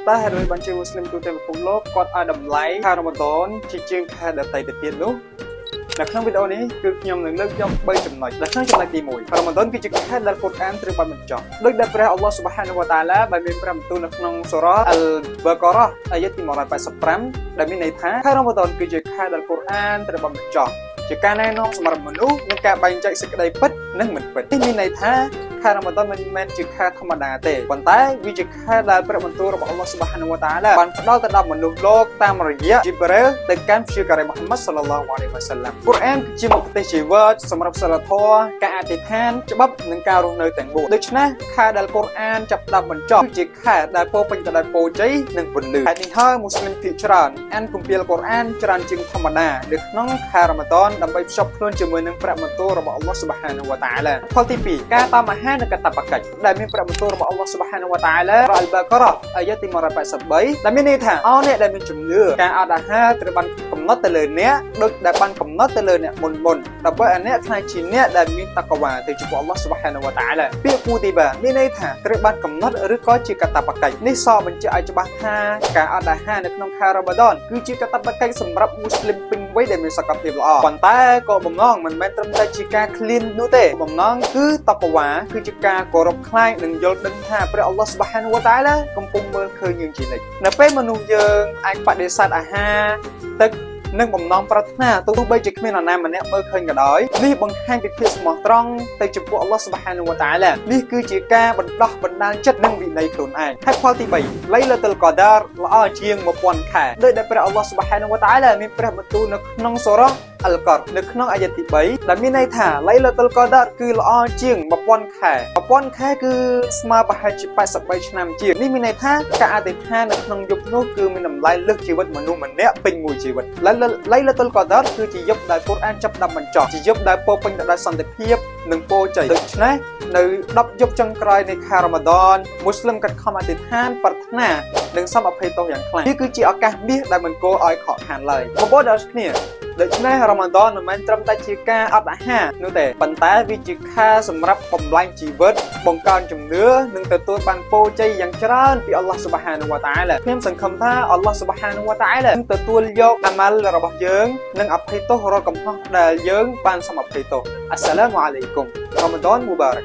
តែហើយបានជាមូស្លីមទូទៅពិភពលោកគាត់ឲ្យតម្លៃខែរ៉ាម៉ាឌនជាជាងខែដទៃទៅទៀតនោះនៅក្នុងវីដេអូនេះគឺខ្ញុំនឹងលើកយក3ចំណុចដែលក្នុងចំណុចទី1រ៉ាម៉ាឌនគឺជាខែដែលកូរ៉ានត្រូវបានបញ្ចុះដោយដែលព្រះអល់ឡោះស៊ុបហានវតាអាឡាបានមានព្រះបន្ទូលនៅក្នុងសូរ៉ាអលបាការ៉ាអាយ៉ាទី185ដែលមានន័យថាខែរ៉ាម៉ាឌនគឺជាខែដែលកូរ៉ានត្រូវបានបញ្ចុះជាការណែនាំសម្រាប់មនុស្សនិងការបែងចែកសេចក្តីពិតនិងមិនពិតនេះមានន័យថាខែរ៉ាម៉ាឌនមិនមែនជាខែធម្មតាទេប៉ុន្តែវាជាខែដែលព្រះបន្ទូលរបស់អល់ឡោះស៊ុបហានវតាអាឡាបានផ្ដល់ទៅដល់មនុស្សលោកតាមរយៈជីប្រែលទៅកាន់ព្យាការីមូហាម៉ាត់សល្លឡោះអាឡៃហ៊ីវ៉ាសាឡាំកូរ៉ានគឺជាមុខទេសជីវិតសម្រាប់សិលធម៌ការអធិដ្ឋានច្បាប់និងការរស់នៅទាំង4ដូច្នេះខែដែលកូរ៉ានចាប់ផ្ដើមបញ្ចុះគឺជាខែដែលពោពេញទៅដោយពរជ័យនិងពន្លឺហេតុនេះហើយមូស្លីមភាគច្រើនអានគម្ពីរកូរ៉ានច្រើនជាងធម្មតានៅក្នុងខែរ៉ាម៉ាឌនដើម្បីភ្ជាប់ខ្លួនជាមួយនឹងព្រះបន្ទូលរបស់អល់ឡោះស៊ុបហានវតាអាឡាផលទី2ការតាមអាហារនិងកាតព្វកិច្ចដែលមានព្រះបន្ទូលរបស់អល់ឡោះស៊ុបហានវតាអាឡារ៉ាអលបាការ៉ាអាយ៉ាទី183ដែលមានន័យថាអអ្នកដែលមានជំនឿការអត់អាហារត្រូវបានកំណត់ទៅលើអ្នកដូចដែលបានកំណត់ទៅលើអ្នកមុនដើម្បីឲ្យអ្នកខ្លាចជាអ្នកដែលមានតក្វាទៅចំពោះអល់ឡោះស៊ុបហានវតាអាឡាពាក្យគូទីបាមានន័យថាត្រូវបានកំណត់ឬក៏ជាកាតព្វកិច្ចនេះសបញ្ជាក់ឲ្យច្បាស់ថាការអត់អាហារនៅក្នុងខែរ៉ាម៉ាឌនគឺជាកាតព្វកិច្ចសម្រាប់មូស្លីមពេញវ័យដែលមានសកម្មភាពល្អប៉ុន្តែក៏បំណងមិនមែនត្រឹមតែជាការឃ្លាននោះទេបំណងគឺតក្វាគឺជាការគោរពខ្លាចនិងយល់ដឹងថាព្រះអល់ឡោះស៊ុបហានវតាអាឡាកំពុងមើលឃើញយើងជានិច្ចនៅពេលមនុស្សយើងអាចបដិសេធអាហារទឹកនិងបំណងប្រាថ្នាទោះបីជាគ្មាននរណាម្នាក់មើលឃើញក៏ដោយនេះបង្ហាញពីភាពស្មោះត្រង់ទៅចំពោះអល់ឡោះស៊ុបហានវតាអាឡានេះគឺជាការបណ្ដោះបណ្ដាលចិត្តនិងវិន័យខ្លួនឯងហើយផលទី3ឡៃឡាតុលកដារល្អជាង1000ខែដោយដែលព្រះអល់ឡោះស៊ុបហានវតាអាឡាមានព្រះបន្ទូលនៅក្នុងសូរ៉ាអលកតនៅក្នុងអាយ៉ាទី3ដែលមានន័យថាឡៃឡាតុលកដារគឺល្អជាង1000ខែ1000ខែគឺស្មើប្រហែលជា83ឆ្នាំជាងនេះមានន័យថាការអធិដ្ឋាននៅក្នុងយប់នោះគឺមានតម្លៃលើសជីវិតមនុស្សម្នាក់ពេញមួយជីវិតឡៃឡាតុលកដារគឺជាយប់ដែលកូរ៉ានចាប់ផ្ដើមបញ្ចុះជាយប់ដែលពោពេញទៅដោយសន្តិភាពនិងពរជ័យដូច្នេះនៅ10យប់ចុងក្រោយនៃខែរ៉ាម៉ាឌនមូស្លីមកាត់ខំអធិដ្ឋានប្រាថ្នានិងសុំអភ័យទោសយ៉ាងខ្លាំងនេះគឺជាឱកាសមាសដែលមិនគួរឲ្យខកខានឡើយបងប្អូនទាំងអស់គ្នាដូច្នេះរ៉ាម៉ាឌនមិនមែនត្រឹមតែជាការអត់អាហារនោះទេប៉ុន្តែវាជាខែសម្រាប់បំលែងជីវិតបង្កើនជំនឿនិងទទួលបានពរជ័យយ៉ាងច្រើនពីអល់ឡោះស៊ុបហានវតាអាឡាខ្ញុំសង្ឃឹមថាអល់ឡោះស៊ុបហានវតាអាឡានឹងទទួលយកអាម៉ាល់របស់យើងនិងអភ័យទោសរាល់កំហុសដែលយើងបានសុំអភ័យទោសអស្សឡាមអាឡៃគុំរ៉ាម៉ាឌនមូបារក